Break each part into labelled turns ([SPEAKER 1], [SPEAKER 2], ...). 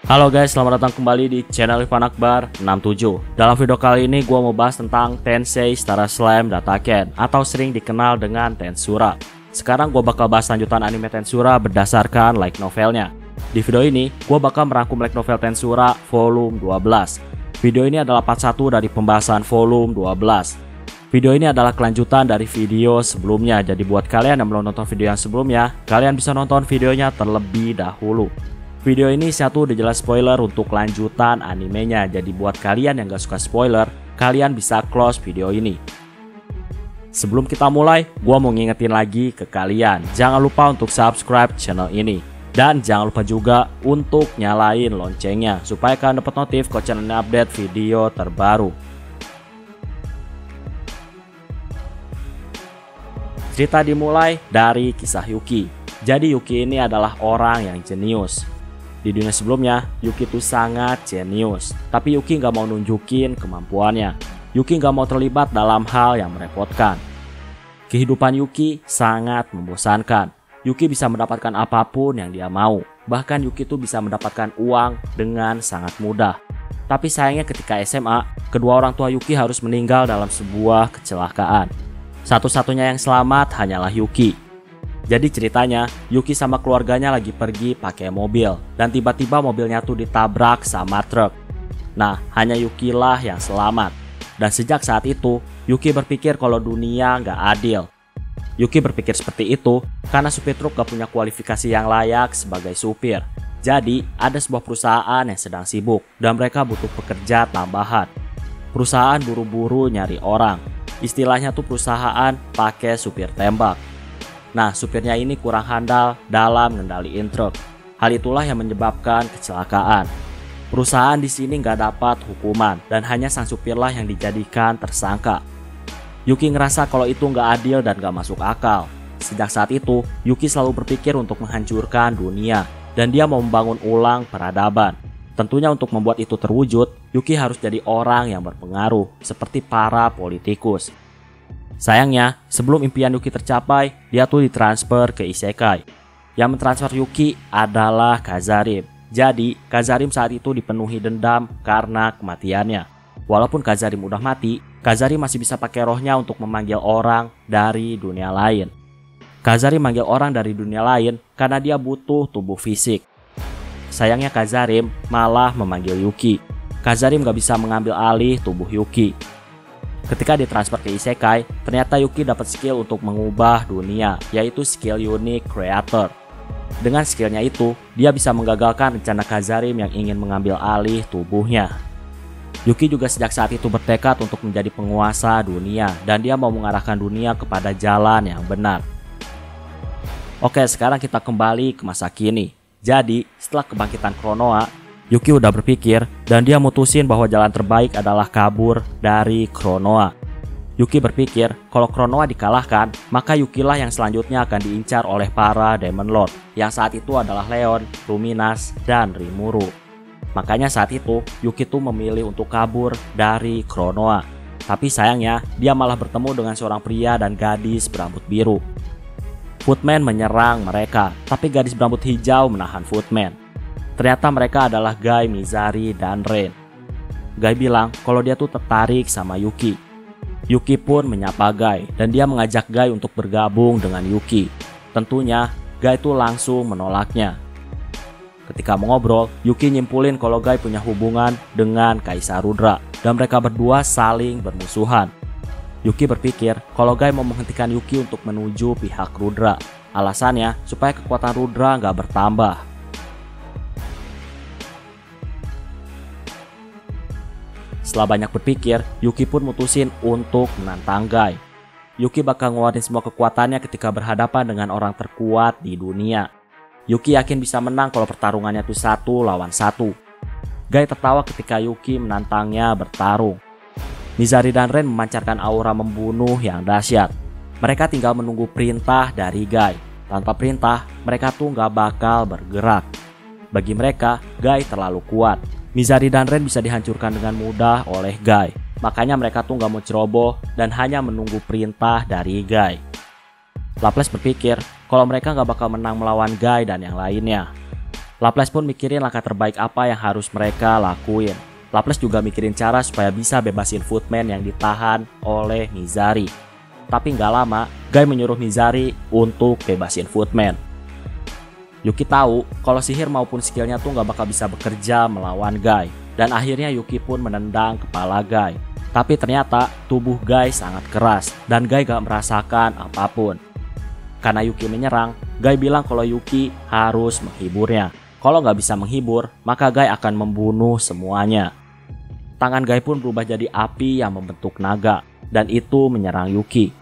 [SPEAKER 1] Halo guys, selamat datang kembali di channel Irfan Akbar 67. Dalam video kali ini gue mau bahas tentang Tensei Star Slam Dataken atau sering dikenal dengan Tensura. Sekarang gue bakal bahas lanjutan anime Tensura berdasarkan light novelnya. Di video ini, gue bakal merangkum light novel Tensura volume 12. Video ini adalah part 1 dari pembahasan volume 12. Video ini adalah kelanjutan dari video sebelumnya. Jadi buat kalian yang belum nonton video yang sebelumnya, kalian bisa nonton videonya terlebih dahulu. Video ini satu udah jelas spoiler untuk lanjutan animenya. Jadi buat kalian yang gak suka spoiler, kalian bisa close video ini. Sebelum kita mulai, gua mau ngingetin lagi ke kalian, jangan lupa untuk subscribe channel ini. Dan jangan lupa juga untuk nyalain loncengnya, supaya kalian dapat notif kalau channel ini update video terbaru. Cerita dimulai dari kisah Yuki. Jadi Yuki ini adalah orang yang jenius. Di dunia sebelumnya, Yuki itu sangat jenius. Tapi Yuki nggak mau nunjukin kemampuannya. Yuki nggak mau terlibat dalam hal yang merepotkan. Kehidupan Yuki sangat membosankan. Yuki bisa mendapatkan apapun yang dia mau. Bahkan Yuki itu bisa mendapatkan uang dengan sangat mudah. Tapi sayangnya ketika SMA, kedua orang tua Yuki harus meninggal dalam sebuah kecelakaan. Satu-satunya yang selamat hanyalah Yuki. Jadi ceritanya, Yuki sama keluarganya lagi pergi pakai mobil. Dan tiba-tiba mobilnya tuh ditabrak sama truk. Nah, hanya Yuki lah yang selamat. Dan sejak saat itu, Yuki berpikir kalau dunia nggak adil. Yuki berpikir seperti itu karena supir truk gak punya kualifikasi yang layak sebagai supir. Jadi, ada sebuah perusahaan yang sedang sibuk dan mereka butuh pekerja tambahan. Perusahaan buru-buru nyari orang. Istilahnya tuh perusahaan pakai supir tembak. Nah, supirnya ini kurang handal dalam ngendaliin truk. Hal itulah yang menyebabkan kecelakaan. Perusahaan di sini nggak dapat hukuman dan hanya sang supirlah yang dijadikan tersangka. Yuki ngerasa kalau itu nggak adil dan nggak masuk akal. Sejak saat itu, Yuki selalu berpikir untuk menghancurkan dunia dan dia mau membangun ulang peradaban. Tentunya untuk membuat itu terwujud, Yuki harus jadi orang yang berpengaruh seperti para politikus. Sayangnya, sebelum impian Yuki tercapai, dia tuh ditransfer ke Isekai. Yang mentransfer Yuki adalah Kazarim. Jadi, Kazarim saat itu dipenuhi dendam karena kematiannya. Walaupun Kazarim udah mati, Kazarim masih bisa pakai rohnya untuk memanggil orang dari dunia lain. Kazarim manggil orang dari dunia lain karena dia butuh tubuh fisik. Sayangnya Kazarim malah memanggil Yuki. Kazarim gak bisa mengambil alih tubuh Yuki. Ketika ditransfer ke Isekai, ternyata Yuki dapat skill untuk mengubah dunia, yaitu skill Unique Creator. Dengan skillnya itu, dia bisa menggagalkan rencana Kazarim yang ingin mengambil alih tubuhnya. Yuki juga sejak saat itu bertekad untuk menjadi penguasa dunia, dan dia mau mengarahkan dunia kepada jalan yang benar. Oke, sekarang kita kembali ke masa kini. Jadi, setelah kebangkitan Kronoa, Yuki udah berpikir dan dia mutusin bahwa jalan terbaik adalah kabur dari Kronoa. Yuki berpikir kalau Kronoa dikalahkan, maka Yuki lah yang selanjutnya akan diincar oleh para Demon Lord, yang saat itu adalah Leon, Luminas, dan Rimuru. Makanya saat itu Yuki tuh memilih untuk kabur dari Kronoa. Tapi sayangnya dia malah bertemu dengan seorang pria dan gadis berambut biru. Footman menyerang mereka, tapi gadis berambut hijau menahan Footman. Ternyata mereka adalah Guy, Mizari, dan Ren. Guy bilang kalau dia tuh tertarik sama Yuki. Yuki pun menyapa Guy dan dia mengajak Guy untuk bergabung dengan Yuki. Tentunya Guy tuh langsung menolaknya. Ketika mengobrol, Yuki nyimpulin kalau Guy punya hubungan dengan Kaisar Rudra dan mereka berdua saling bermusuhan. Yuki berpikir kalau Guy mau menghentikan Yuki untuk menuju pihak Rudra. Alasannya supaya kekuatan Rudra nggak bertambah. Setelah banyak berpikir, Yuki pun mutusin untuk menantang Guy. Yuki bakal ngeluarin semua kekuatannya ketika berhadapan dengan orang terkuat di dunia. Yuki yakin bisa menang kalau pertarungannya tuh 1 lawan 1. Guy tertawa ketika Yuki menantangnya bertarung. Mizari dan Ren memancarkan aura membunuh yang dahsyat. Mereka tinggal menunggu perintah dari Guy. Tanpa perintah, mereka tuh gak bakal bergerak. Bagi mereka, Guy terlalu kuat. Mizari dan Ren bisa dihancurkan dengan mudah oleh Guy. Makanya mereka tuh gak mau ceroboh dan hanya menunggu perintah dari Guy. Laplace berpikir kalau mereka gak bakal menang melawan Guy dan yang lainnya. Laplace pun mikirin langkah terbaik apa yang harus mereka lakuin. Laplace juga mikirin cara supaya bisa bebasin Footman yang ditahan oleh Mizari. Tapi nggak lama, Guy menyuruh Mizari untuk bebasin Footman. Yuki tahu kalau sihir maupun skillnya tuh nggak bakal bisa bekerja melawan Guy. Dan akhirnya Yuki pun menendang kepala Guy. Tapi ternyata tubuh Guy sangat keras dan Guy gak merasakan apapun. Karena Yuki menyerang, Guy bilang kalau Yuki harus menghiburnya. Kalau nggak bisa menghibur, maka Guy akan membunuh semuanya. Tangan Guy pun berubah jadi api yang membentuk naga, dan itu menyerang Yuki.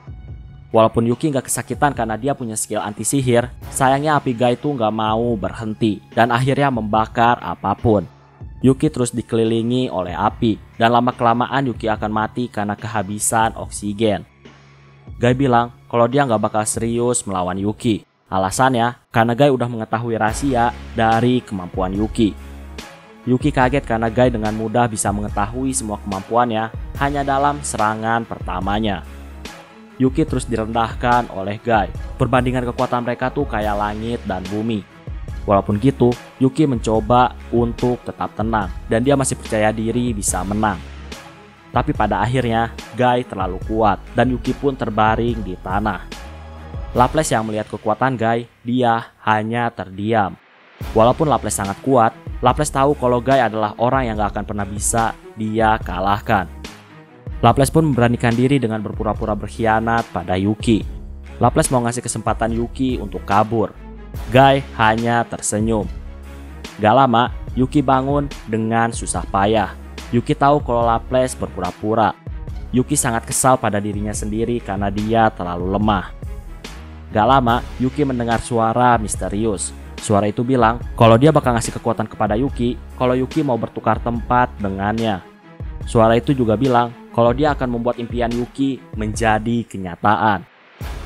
[SPEAKER 1] Walaupun Yuki nggak kesakitan karena dia punya skill anti sihir, sayangnya api Guy itu nggak mau berhenti, dan akhirnya membakar apapun. Yuki terus dikelilingi oleh api, dan lama-kelamaan Yuki akan mati karena kehabisan oksigen. Guy bilang kalau dia nggak bakal serius melawan Yuki. Alasannya karena Guy udah mengetahui rahasia dari kemampuan Yuki. Yuki kaget karena Guy dengan mudah bisa mengetahui semua kemampuannya hanya dalam serangan pertamanya. Yuki terus direndahkan oleh Guy. Perbandingan kekuatan mereka tuh kayak langit dan bumi. Walaupun gitu, Yuki mencoba untuk tetap tenang dan dia masih percaya diri bisa menang. Tapi pada akhirnya Guy terlalu kuat dan Yuki pun terbaring di tanah. Laplace yang melihat kekuatan Guy, dia hanya terdiam. Walaupun Laplace sangat kuat, Laplace tahu kalau Guy adalah orang yang gak akan pernah bisa dia kalahkan. Laplace pun memberanikan diri dengan berpura-pura berkhianat pada Yuki. Laplace mau ngasih kesempatan Yuki untuk kabur. Guy hanya tersenyum. Gak lama, Yuki bangun dengan susah payah. Yuki tahu kalau Laplace berpura-pura. Yuki sangat kesal pada dirinya sendiri karena dia terlalu lemah. Gak lama, Yuki mendengar suara misterius. Suara itu bilang kalau dia bakal ngasih kekuatan kepada Yuki kalau Yuki mau bertukar tempat dengannya. Suara itu juga bilang kalau dia akan membuat impian Yuki menjadi kenyataan.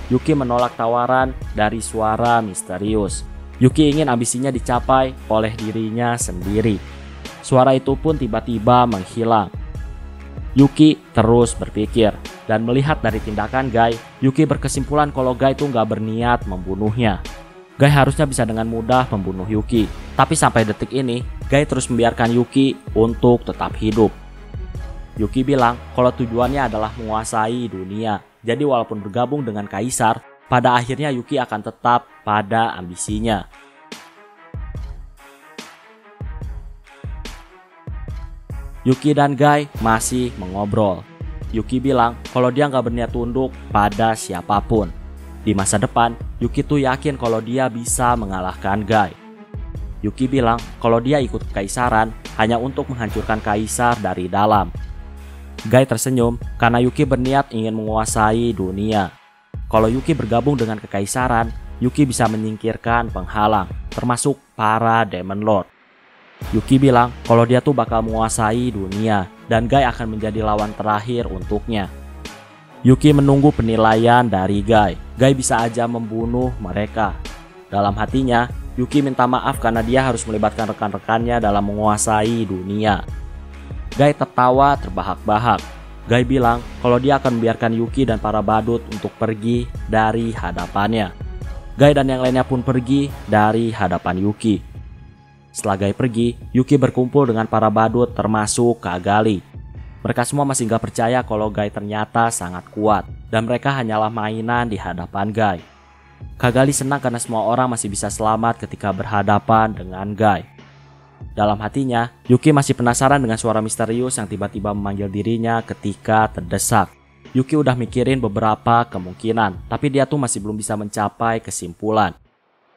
[SPEAKER 1] Yuki menolak tawaran dari suara misterius. Yuki ingin ambisinya dicapai oleh dirinya sendiri. Suara itu pun tiba-tiba menghilang. Yuki terus berpikir dan melihat dari tindakan Guy, Yuki berkesimpulan kalau Guy itu nggak berniat membunuhnya. Guy harusnya bisa dengan mudah membunuh Yuki. Tapi sampai detik ini, Guy terus membiarkan Yuki untuk tetap hidup. Yuki bilang kalau tujuannya adalah menguasai dunia. Jadi walaupun bergabung dengan Kaisar, pada akhirnya Yuki akan tetap pada ambisinya. Yuki dan Guy masih mengobrol. Yuki bilang kalau dia nggak berniat tunduk pada siapapun. Di masa depan, Yuki tuh yakin kalau dia bisa mengalahkan Guy. Yuki bilang kalau dia ikut kekaisaran hanya untuk menghancurkan kaisar dari dalam. Guy tersenyum karena Yuki berniat ingin menguasai dunia. Kalau Yuki bergabung dengan kekaisaran, Yuki bisa menyingkirkan penghalang, termasuk para Demon Lord. Yuki bilang kalau dia tuh bakal menguasai dunia dan Guy akan menjadi lawan terakhir untuknya. Yuki menunggu penilaian dari Guy. Guy bisa aja membunuh mereka. Dalam hatinya, Yuki minta maaf karena dia harus melibatkan rekan-rekannya dalam menguasai dunia. Guy tertawa terbahak-bahak. Guy bilang kalau dia akan membiarkan Yuki dan para badut untuk pergi dari hadapannya. Guy dan yang lainnya pun pergi dari hadapan Yuki. Setelah Guy pergi, Yuki berkumpul dengan para badut termasuk Kagali. Mereka semua masih gak percaya kalau Guy ternyata sangat kuat dan mereka hanyalah mainan di hadapan Guy. Kagali senang karena semua orang masih bisa selamat ketika berhadapan dengan Guy. Dalam hatinya, Yuki masih penasaran dengan suara misterius yang tiba-tiba memanggil dirinya ketika terdesak. Yuki udah mikirin beberapa kemungkinan, tapi dia tuh masih belum bisa mencapai kesimpulan.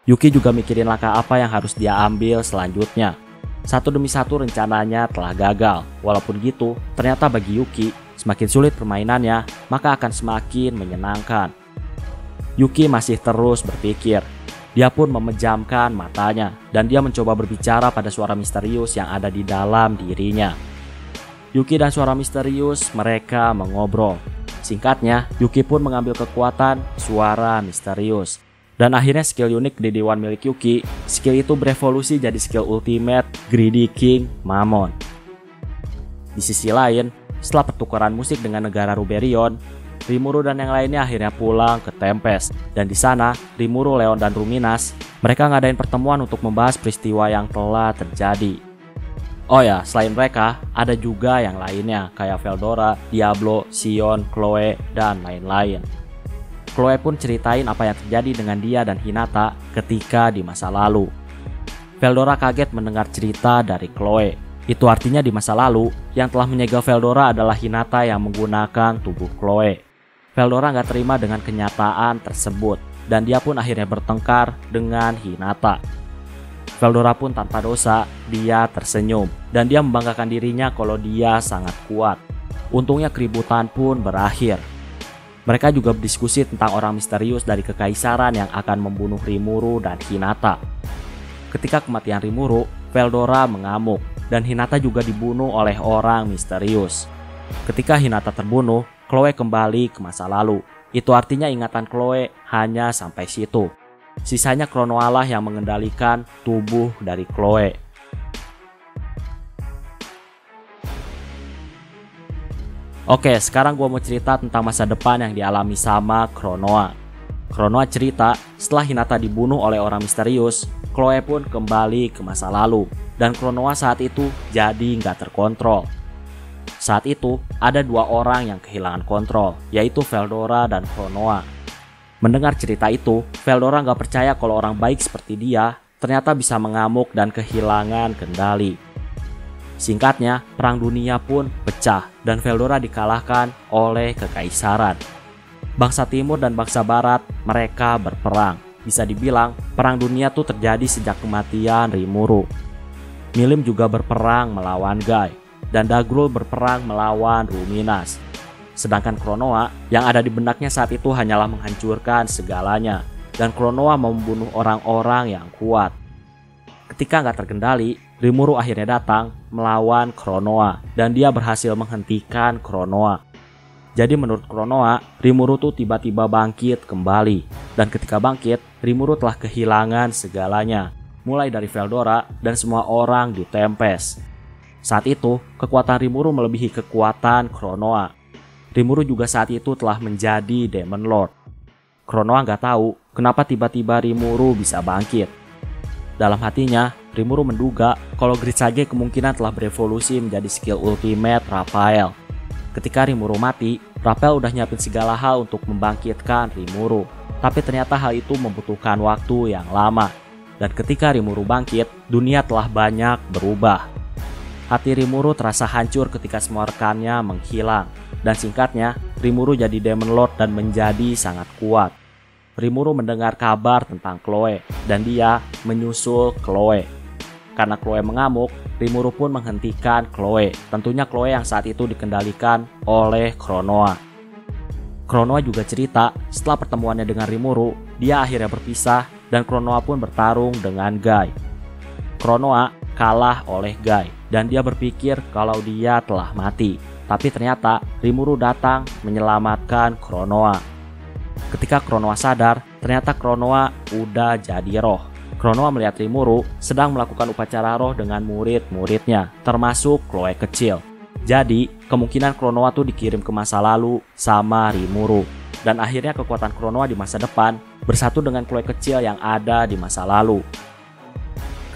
[SPEAKER 1] Yuki juga mikirin langkah apa yang harus dia ambil selanjutnya. Satu demi satu rencananya telah gagal. Walaupun gitu, ternyata bagi Yuki, semakin sulit permainannya, maka akan semakin menyenangkan. Yuki masih terus berpikir. Dia pun memejamkan matanya dan dia mencoba berbicara pada suara misterius yang ada di dalam dirinya. Yuki dan suara misterius mereka mengobrol. Singkatnya, Yuki pun mengambil kekuatan suara misterius. Dan akhirnya skill unik di dewan milik Yuki, skill itu berevolusi jadi skill ultimate Greedy King Mammon. Di sisi lain, setelah pertukaran musik dengan negara Ruberion, Rimuru dan yang lainnya akhirnya pulang ke Tempest. Dan di sana, Rimuru, Leon, dan Ruminas, mereka ngadain pertemuan untuk membahas peristiwa yang telah terjadi. Oh ya, selain mereka, ada juga yang lainnya, kayak Veldora, Diablo, Sion, Chloe, dan lain-lain. Chloe pun ceritain apa yang terjadi dengan dia dan Hinata ketika di masa lalu. Veldora kaget mendengar cerita dari Chloe. Itu artinya di masa lalu, yang telah menyegel Veldora adalah Hinata yang menggunakan tubuh Chloe. Veldora nggak terima dengan kenyataan tersebut, dan dia pun akhirnya bertengkar dengan Hinata. Veldora pun tanpa dosa, dia tersenyum, dan dia membanggakan dirinya kalau dia sangat kuat. Untungnya keributan pun berakhir. Mereka juga berdiskusi tentang orang misterius dari Kekaisaran yang akan membunuh Rimuru dan Hinata. Ketika kematian Rimuru, Veldora mengamuk, dan Hinata juga dibunuh oleh orang misterius. Ketika Hinata terbunuh, Chloe kembali ke masa lalu. Itu artinya ingatan Chloe hanya sampai situ. Sisanya Chronoa lah yang mengendalikan tubuh dari Chloe. Oke, sekarang gue mau cerita tentang masa depan yang dialami sama Chronoa. Chronoa cerita, setelah Hinata dibunuh oleh orang misterius, Chloe pun kembali ke masa lalu. Dan Chronoa saat itu jadi nggak terkontrol. Saat itu, ada dua orang yang kehilangan kontrol, yaitu Veldora dan Chronoa. Mendengar cerita itu, Veldora nggak percaya kalau orang baik seperti dia ternyata bisa mengamuk dan kehilangan kendali. Singkatnya, perang dunia pun pecah dan Veldora dikalahkan oleh Kekaisaran. Bangsa Timur dan bangsa Barat, mereka berperang. Bisa dibilang, perang dunia tuh terjadi sejak kematian Rimuru. Milim juga berperang melawan Guy. Dan Dagrul berperang melawan Ruminas. Sedangkan Chronoa yang ada di benaknya saat itu hanyalah menghancurkan segalanya. Dan Chronoa membunuh orang-orang yang kuat. Ketika nggak terkendali, Rimuru akhirnya datang melawan Chronoa. Dan dia berhasil menghentikan Chronoa. Jadi menurut Chronoa, Rimuru tuh tiba-tiba bangkit kembali. Dan ketika bangkit, Rimuru telah kehilangan segalanya. Mulai dari Veldora dan semua orang di Tempest. Saat itu, kekuatan Rimuru melebihi kekuatan Chronoa. Rimuru juga saat itu telah menjadi Demon Lord. Chronoa nggak tahu kenapa tiba-tiba Rimuru bisa bangkit. Dalam hatinya, Rimuru menduga kalau Grid Sage kemungkinan telah berevolusi menjadi skill ultimate Raphael. Ketika Rimuru mati, Raphael udah nyiapin segala hal untuk membangkitkan Rimuru. Tapi ternyata hal itu membutuhkan waktu yang lama. Dan ketika Rimuru bangkit, dunia telah banyak berubah. Hati Rimuru terasa hancur ketika semua rekannya menghilang. Dan singkatnya, Rimuru jadi Demon Lord dan menjadi sangat kuat. Rimuru mendengar kabar tentang Chloe dan dia menyusul Chloe. Karena Chloe mengamuk, Rimuru pun menghentikan Chloe. Tentunya Chloe yang saat itu dikendalikan oleh Chronoa. Chronoa juga cerita, setelah pertemuannya dengan Rimuru, dia akhirnya berpisah dan Chronoa pun bertarung dengan Guy. Chronoa kalah oleh Guy dan dia berpikir kalau dia telah mati. Tapi ternyata Rimuru datang menyelamatkan Chronoa. Ketika Chronoa sadar, ternyata Chronoa udah jadi roh. Chronoa melihat Rimuru sedang melakukan upacara roh dengan murid-muridnya, termasuk Chloe kecil. Jadi, kemungkinan Chronoa tuh dikirim ke masa lalu sama Rimuru. Dan akhirnya kekuatan Chronoa di masa depan bersatu dengan Chloe kecil yang ada di masa lalu.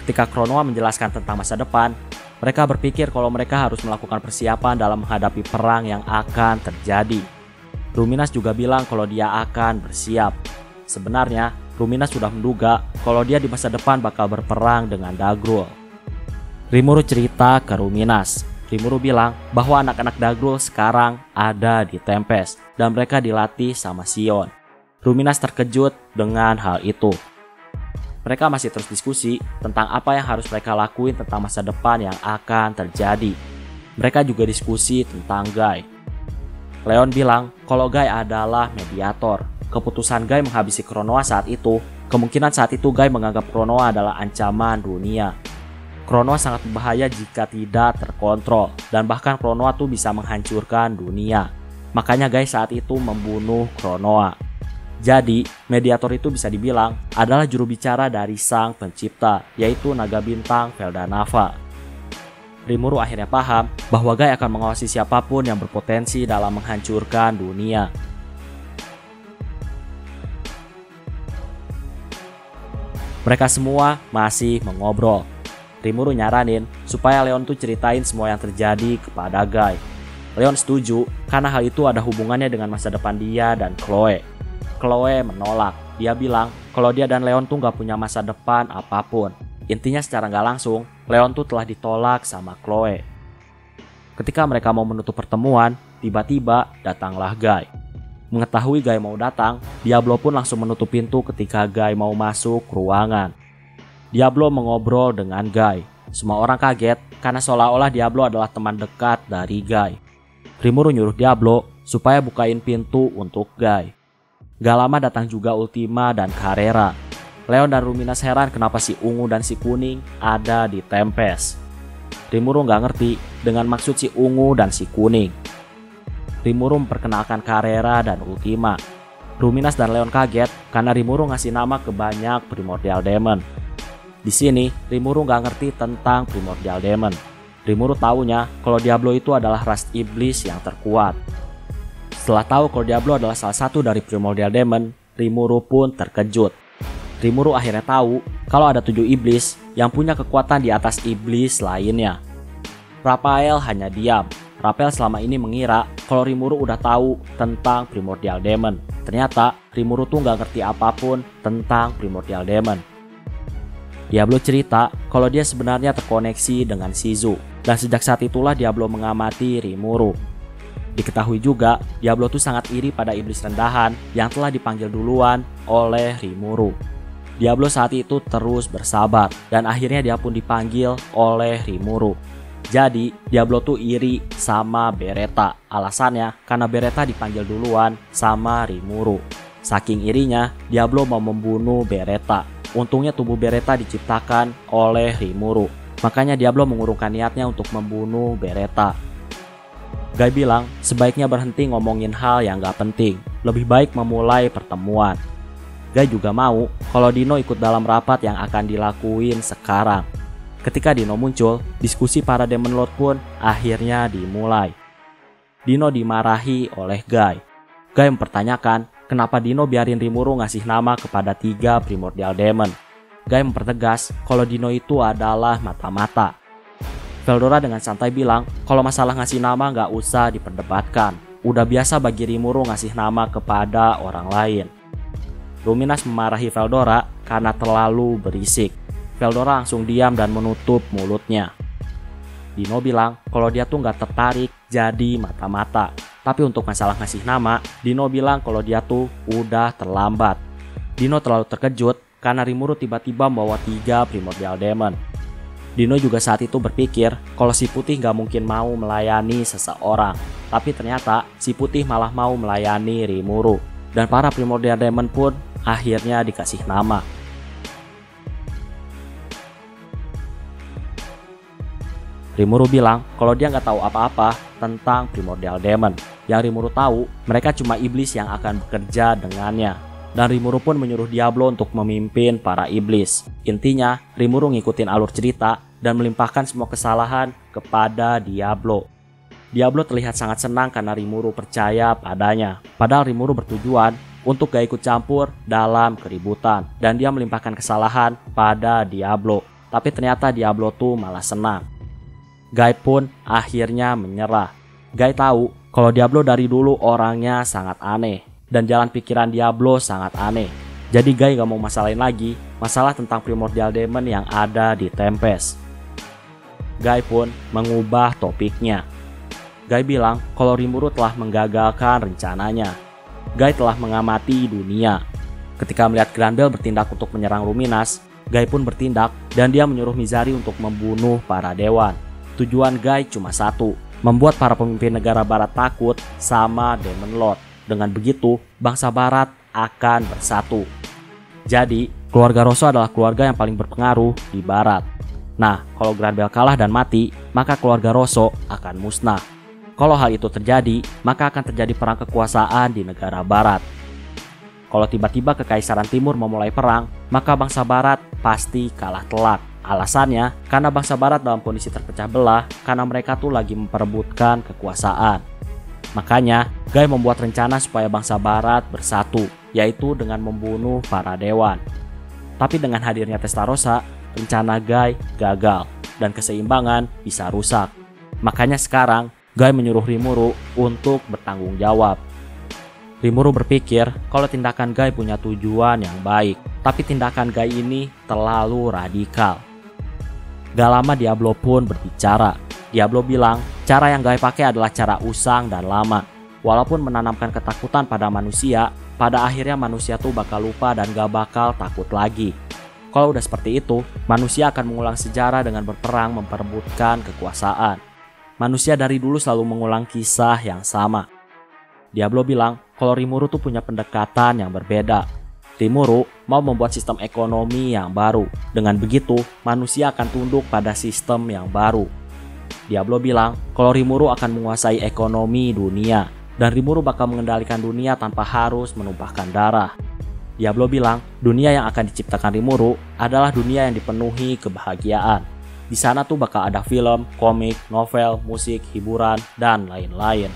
[SPEAKER 1] Ketika Chronoa menjelaskan tentang masa depan, mereka berpikir kalau mereka harus melakukan persiapan dalam menghadapi perang yang akan terjadi. Ruminas juga bilang kalau dia akan bersiap. Sebenarnya, Ruminas sudah menduga kalau dia di masa depan bakal berperang dengan Dagrul. Rimuru cerita ke Ruminas. Rimuru bilang bahwa anak-anak Dagrul sekarang ada di Tempest dan mereka dilatih sama Sion. Ruminas terkejut dengan hal itu. Mereka masih terus diskusi tentang apa yang harus mereka lakuin tentang masa depan yang akan terjadi. Mereka juga diskusi tentang Guy. Leon bilang kalau Guy adalah mediator. Keputusan Guy menghabisi Chronoa saat itu, kemungkinan saat itu Guy menganggap Chronoa adalah ancaman dunia. Chronoa sangat berbahaya jika tidak terkontrol, dan bahkan Chronoa tuh bisa menghancurkan dunia. Makanya Guy saat itu membunuh Chronoa. Jadi, mediator itu bisa dibilang adalah juru bicara dari sang pencipta, yaitu naga bintang Veldanava. Rimuru akhirnya paham bahwa Guy akan mengawasi siapapun yang berpotensi dalam menghancurkan dunia. Mereka semua masih mengobrol. Rimuru nyaranin supaya Leon tuh ceritain semua yang terjadi kepada Guy. Leon setuju karena hal itu ada hubungannya dengan masa depan dia dan Chloe. Chloe menolak. Dia bilang kalau dia dan Leon tuh gak punya masa depan apapun. Intinya secara gak langsung, Leon tuh telah ditolak sama Chloe. Ketika mereka mau menutup pertemuan, tiba-tiba datanglah Guy. Mengetahui Guy mau datang, Diablo pun langsung menutup pintu ketika Guy mau masuk ruangan. Diablo mengobrol dengan Guy. Semua orang kaget karena seolah-olah Diablo adalah teman dekat dari Guy. Rimuru nyuruh Diablo supaya bukain pintu untuk Guy. Gak lama datang juga Ultima dan Carrera. Leon dan Ruminas heran kenapa si ungu dan si kuning ada di Tempest. Rimuru gak ngerti dengan maksud si ungu dan si kuning. Rimuru memperkenalkan Carrera dan Ultima. Ruminas dan Leon kaget karena Rimuru ngasih nama ke banyak Primordial Demon. Di sini, Rimuru nggak ngerti tentang Primordial Demon. Rimuru taunya kalau Diablo itu adalah ras iblis yang terkuat. Setelah tahu kalau Diablo adalah salah satu dari Primordial Demon, Rimuru pun terkejut. Rimuru akhirnya tahu kalau ada 7 iblis yang punya kekuatan di atas iblis lainnya. Raphael hanya diam. Raphael selama ini mengira kalau Rimuru udah tahu tentang Primordial Demon. Ternyata Rimuru tuh nggak ngerti apapun tentang Primordial Demon. Diablo cerita kalau dia sebenarnya terkoneksi dengan Shizu, dan sejak saat itulah Diablo mengamati Rimuru. Diketahui juga Diablo tuh sangat iri pada iblis rendahan yang telah dipanggil duluan oleh Rimuru. Diablo saat itu terus bersabar dan akhirnya dia pun dipanggil oleh Rimuru. Jadi Diablo tuh iri sama Beretta. Alasannya karena Beretta dipanggil duluan sama Rimuru. Saking irinya Diablo mau membunuh Beretta. Untungnya tubuh Beretta diciptakan oleh Rimuru. Makanya Diablo mengurungkan niatnya untuk membunuh Beretta. Guy bilang sebaiknya berhenti ngomongin hal yang gak penting. Lebih baik memulai pertemuan. Guy juga mau kalau Dino ikut dalam rapat yang akan dilakuin sekarang. Ketika Dino muncul, diskusi para Demon Lord pun akhirnya dimulai. Dino dimarahi oleh Guy. Guy mempertanyakan kenapa Dino biarin Rimuru ngasih nama kepada 3 Primordial Demon. Guy mempertegas kalau Dino itu adalah mata-mata. Veldora dengan santai bilang kalau masalah ngasih nama gak usah diperdebatkan. Udah biasa bagi Rimuru ngasih nama kepada orang lain. Ruminas memarahi Veldora karena terlalu berisik. Veldora langsung diam dan menutup mulutnya. Dino bilang kalau dia tuh gak tertarik jadi mata-mata. Tapi untuk masalah ngasih nama, Dino bilang kalau dia tuh udah terlambat. Dino terlalu terkejut karena Rimuru tiba-tiba membawa 3 Primordial Demon. Dino juga saat itu berpikir kalau si putih gak mungkin mau melayani seseorang. Tapi ternyata si putih malah mau melayani Rimuru. Dan para Primordial Demon pun akhirnya dikasih nama. Rimuru bilang kalau dia nggak tahu apa-apa tentang Primordial Demon. Yang Rimuru tahu, mereka cuma iblis yang akan bekerja dengannya. Dan Rimuru pun menyuruh Diablo untuk memimpin para iblis. Intinya, Rimuru ngikutin alur cerita dan melimpahkan semua kesalahan kepada Diablo. Diablo terlihat sangat senang karena Rimuru percaya padanya. Padahal Rimuru bertujuan untuk gak ikut campur dalam keributan. Dan dia melimpahkan kesalahan pada Diablo. Tapi ternyata Diablo tuh malah senang. Guy pun akhirnya menyerah. Guy tahu kalau Diablo dari dulu orangnya sangat aneh dan jalan pikiran Diablo sangat aneh. Jadi Guy gak mau masalahin lagi masalah tentang Primordial Demon yang ada di Tempest. Guy pun mengubah topiknya. Guy bilang kalau Rimuru telah menggagalkan rencananya. Guy telah mengamati dunia. Ketika melihat Granbell bertindak untuk menyerang Luminas, Guy pun bertindak dan dia menyuruh Mizari untuk membunuh para dewan. Tujuan Guy cuma satu, membuat para pemimpin negara barat takut sama Demon Lord. Dengan begitu, bangsa barat akan bersatu. Jadi, keluarga Rosso adalah keluarga yang paling berpengaruh di barat. Nah, kalau Granbell kalah dan mati, maka keluarga Rosso akan musnah. Kalau hal itu terjadi, maka akan terjadi perang kekuasaan di negara barat. Kalau tiba-tiba Kekaisaran Timur memulai perang, maka bangsa barat pasti kalah telak. Alasannya, karena bangsa barat dalam kondisi terpecah belah karena mereka tuh lagi memperebutkan kekuasaan. Makanya, Guy membuat rencana supaya bangsa barat bersatu, yaitu dengan membunuh para dewan. Tapi dengan hadirnya Testarossa, rencana Guy gagal dan keseimbangan bisa rusak. Makanya sekarang Guy menyuruh Rimuru untuk bertanggung jawab. Rimuru berpikir kalau tindakan Guy punya tujuan yang baik, tapi tindakan Guy ini terlalu radikal. Gak lama Diablo pun berbicara. Diablo bilang cara yang Guy pakai adalah cara usang dan lama. Walaupun menanamkan ketakutan pada manusia, pada akhirnya manusia tuh bakal lupa dan gak bakal takut lagi. Kalau udah seperti itu, manusia akan mengulang sejarah dengan berperang memperebutkan kekuasaan. Manusia dari dulu selalu mengulang kisah yang sama. Diablo bilang kalau Rimuru tuh punya pendekatan yang berbeda. Rimuru mau membuat sistem ekonomi yang baru. Dengan begitu, manusia akan tunduk pada sistem yang baru. Diablo bilang kalau Rimuru akan menguasai ekonomi dunia, dan Rimuru bakal mengendalikan dunia tanpa harus menumpahkan darah. Diablo bilang dunia yang akan diciptakan Rimuru adalah dunia yang dipenuhi kebahagiaan. Di sana tuh bakal ada film, komik, novel, musik, hiburan, dan lain-lain.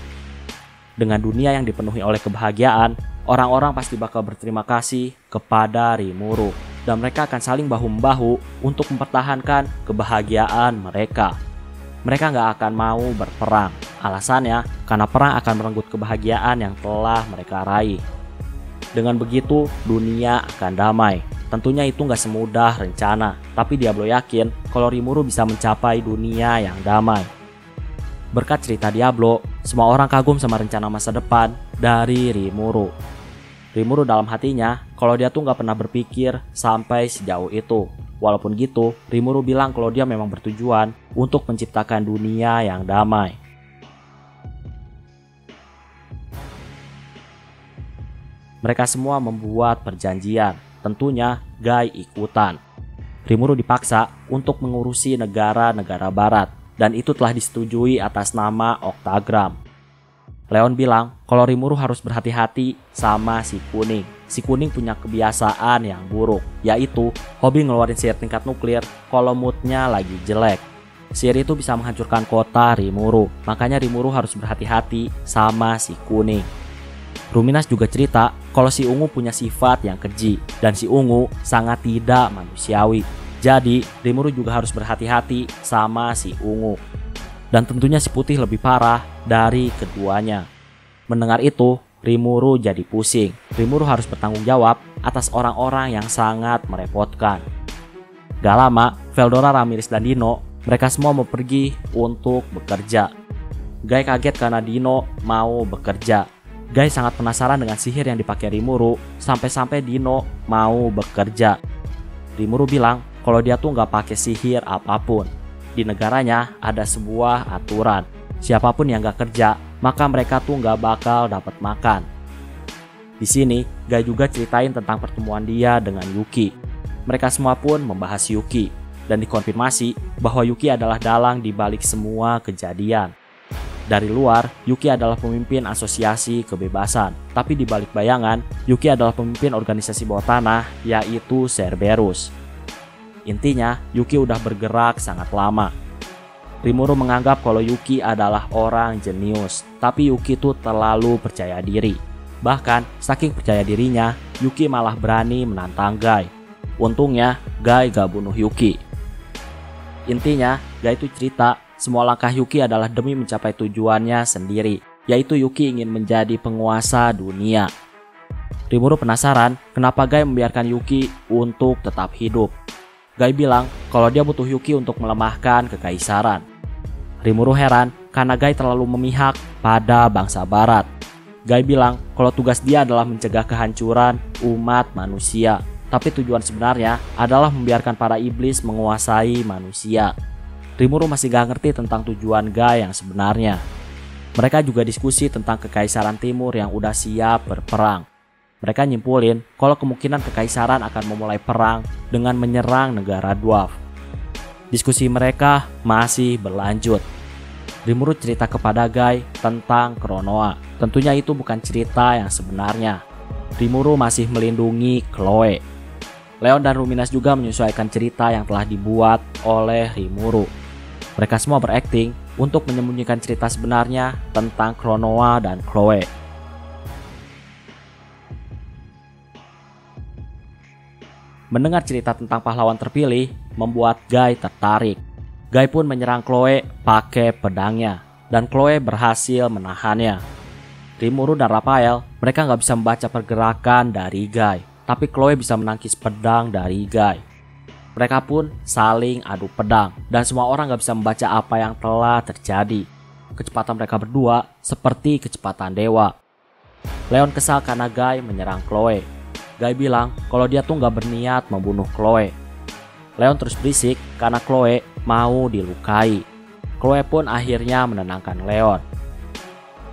[SPEAKER 1] Dengan dunia yang dipenuhi oleh kebahagiaan, orang-orang pasti bakal berterima kasih kepada Rimuru, dan mereka akan saling bahu-membahu untuk mempertahankan kebahagiaan mereka. Mereka nggak akan mau berperang. Alasannya karena perang akan merenggut kebahagiaan yang telah mereka raih. Dengan begitu, dunia akan damai. Tentunya itu nggak semudah rencana, tapi Diablo yakin kalau Rimuru bisa mencapai dunia yang damai. Berkat cerita Diablo, semua orang kagum sama rencana masa depan dari Rimuru. Rimuru dalam hatinya kalau dia tuh nggak pernah berpikir sampai sejauh itu. Walaupun gitu, Rimuru bilang kalau dia memang bertujuan untuk menciptakan dunia yang damai. Mereka semua membuat perjanjian, tentunya Guy ikutan. Rimuru dipaksa untuk mengurusi negara-negara barat, dan itu telah disetujui atas nama Octagram. Leon bilang kalau Rimuru harus berhati-hati sama si Kuning. Si Kuning punya kebiasaan yang buruk, yaitu hobi ngeluarin sihir tingkat nuklir kalau moodnya lagi jelek. Sihir itu bisa menghancurkan kota Rimuru, makanya Rimuru harus berhati-hati sama si Kuning. Ruminas juga cerita kalau si Ungu punya sifat yang keji, dan si Ungu sangat tidak manusiawi. Jadi Rimuru juga harus berhati-hati sama si Ungu. Dan tentunya si Putih lebih parah dari keduanya. Mendengar itu, Rimuru jadi pusing. Rimuru harus bertanggung jawab atas orang-orang yang sangat merepotkan. Gak lama, Veldora, Ramirez, dan Dino, mereka semua mau pergi untuk bekerja. Guy kaget karena Dino mau bekerja. Guy sangat penasaran dengan sihir yang dipakai Rimuru, sampai-sampai Dino mau bekerja. Rimuru bilang kalau dia tuh gak pakai sihir apapun. Di negaranya ada sebuah aturan, siapapun yang gak kerja, maka mereka tuh gak bakal dapat makan. Di sini, Guy juga ceritain tentang pertemuan dia dengan Yuki. Mereka semua pun membahas Yuki, dan dikonfirmasi bahwa Yuki adalah dalang di balik semua kejadian. Dari luar, Yuki adalah pemimpin asosiasi kebebasan, tapi di balik bayangan, Yuki adalah pemimpin organisasi bawah tanah, yaitu Cerberus. Intinya, Yuki udah bergerak sangat lama. Rimuru menganggap kalau Yuki adalah orang jenius, tapi Yuki tuh terlalu percaya diri. Bahkan, saking percaya dirinya, Yuki malah berani menantang Guy. Untungnya, Guy gak bunuh Yuki. Intinya, Guy itu cerita semua langkah Yuki adalah demi mencapai tujuannya sendiri, yaitu Yuki ingin menjadi penguasa dunia. Rimuru penasaran kenapa Guy membiarkan Yuki untuk tetap hidup. Guy bilang kalau dia butuh Yuki untuk melemahkan kekaisaran. Rimuru heran karena Guy terlalu memihak pada bangsa barat. Guy bilang kalau tugas dia adalah mencegah kehancuran umat manusia, tapi tujuan sebenarnya adalah membiarkan para iblis menguasai manusia. Rimuru masih gak ngerti tentang tujuan Guy yang sebenarnya. Mereka juga diskusi tentang kekaisaran timur yang udah siap berperang. Mereka nyimpulin kalau kemungkinan kekaisaran akan memulai perang dengan menyerang negara Dwarf. Diskusi mereka masih berlanjut. Rimuru cerita kepada Guy tentang Kronoa. Tentunya itu bukan cerita yang sebenarnya. Rimuru masih melindungi Chloe. Leon dan Ruminas juga menyesuaikan cerita yang telah dibuat oleh Rimuru. Mereka semua berakting untuk menyembunyikan cerita sebenarnya tentang Kronoa dan Chloe. Mendengar cerita tentang pahlawan terpilih membuat Guy tertarik. Guy pun menyerang Chloe pakai pedangnya dan Chloe berhasil menahannya. Rimuru dan Raphael, mereka nggak bisa membaca pergerakan dari Guy, tapi Chloe bisa menangkis pedang dari Guy. Mereka pun saling adu pedang dan semua orang nggak bisa membaca apa yang telah terjadi. Kecepatan mereka berdua seperti kecepatan dewa. Leon kesal karena Guy menyerang Chloe. Guy bilang kalau dia tuh nggak berniat membunuh Chloe. Leon terus berisik karena Chloe mau dilukai. Chloe pun akhirnya menenangkan Leon.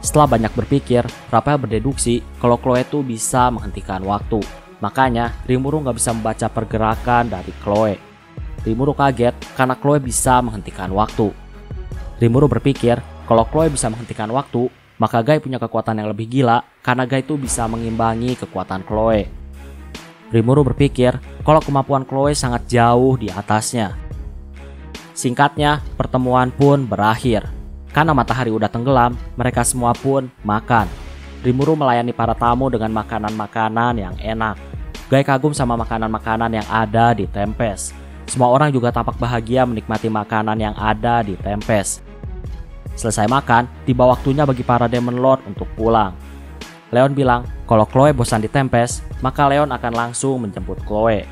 [SPEAKER 1] Setelah banyak berpikir, Raphael berdeduksi kalau Chloe tuh bisa menghentikan waktu. Makanya Rimuru nggak bisa membaca pergerakan dari Chloe. Rimuru kaget karena Chloe bisa menghentikan waktu. Rimuru berpikir kalau Chloe bisa menghentikan waktu, maka Guy punya kekuatan yang lebih gila karena Guy tuh bisa mengimbangi kekuatan Chloe. Rimuru berpikir kalau kemampuan Chloe sangat jauh di atasnya. Singkatnya, pertemuan pun berakhir. Karena matahari udah tenggelam, mereka semua pun makan. Rimuru melayani para tamu dengan makanan-makanan yang enak. Guy kagum sama makanan-makanan yang ada di Tempest. Semua orang juga tampak bahagia menikmati makanan yang ada di Tempest. Selesai makan, tiba waktunya bagi para Demon Lord untuk pulang. Leon bilang kalau Chloe bosan di Tempest, maka Leon akan langsung menjemput Chloe.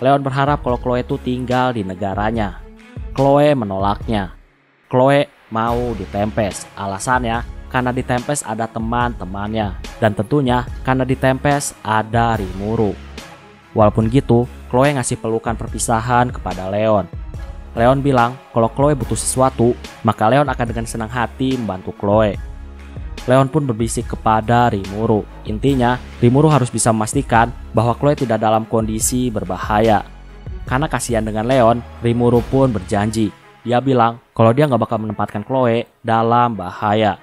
[SPEAKER 1] Leon berharap kalau Chloe itu tinggal di negaranya. Chloe menolaknya. Chloe mau di Tempest. Alasannya karena di Tempest ada teman-temannya. Dan tentunya karena di Tempest ada Rimuru. Walaupun gitu, Chloe ngasih pelukan perpisahan kepada Leon. Leon bilang kalau Chloe butuh sesuatu, maka Leon akan dengan senang hati membantu Chloe. Leon pun berbisik kepada Rimuru. Intinya, Rimuru harus bisa memastikan bahwa Chloe tidak dalam kondisi berbahaya. Karena kasihan dengan Leon, Rimuru pun berjanji. Dia bilang kalau dia nggak bakal menempatkan Chloe dalam bahaya.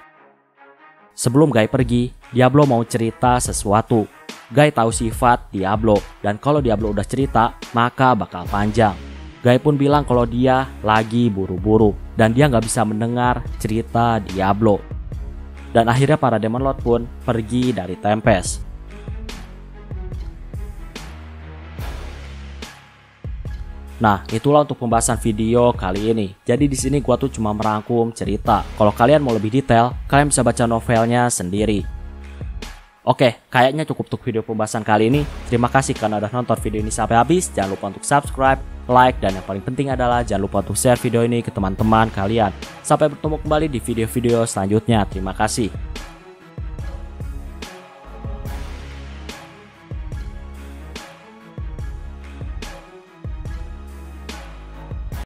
[SPEAKER 1] Sebelum Guy pergi, Diablo mau cerita sesuatu. Guy tahu sifat Diablo, dan kalau Diablo udah cerita, maka bakal panjang. Guy pun bilang kalau dia lagi buru-buru, dan dia nggak bisa mendengar cerita Diablo. Dan akhirnya para Demon Lord pun pergi dari Tempest. Nah, itulah untuk pembahasan video kali ini. Jadi di sini gua tuh cuma merangkum cerita. Kalau kalian mau lebih detail, kalian bisa baca novelnya sendiri. Oke, kayaknya cukup untuk video pembahasan kali ini. Terima kasih karena udah nonton video ini sampai habis. Jangan lupa untuk subscribe, like, dan yang paling penting adalah jangan lupa untuk share video ini ke teman-teman kalian. Sampai bertemu kembali di video-video selanjutnya. Terima kasih.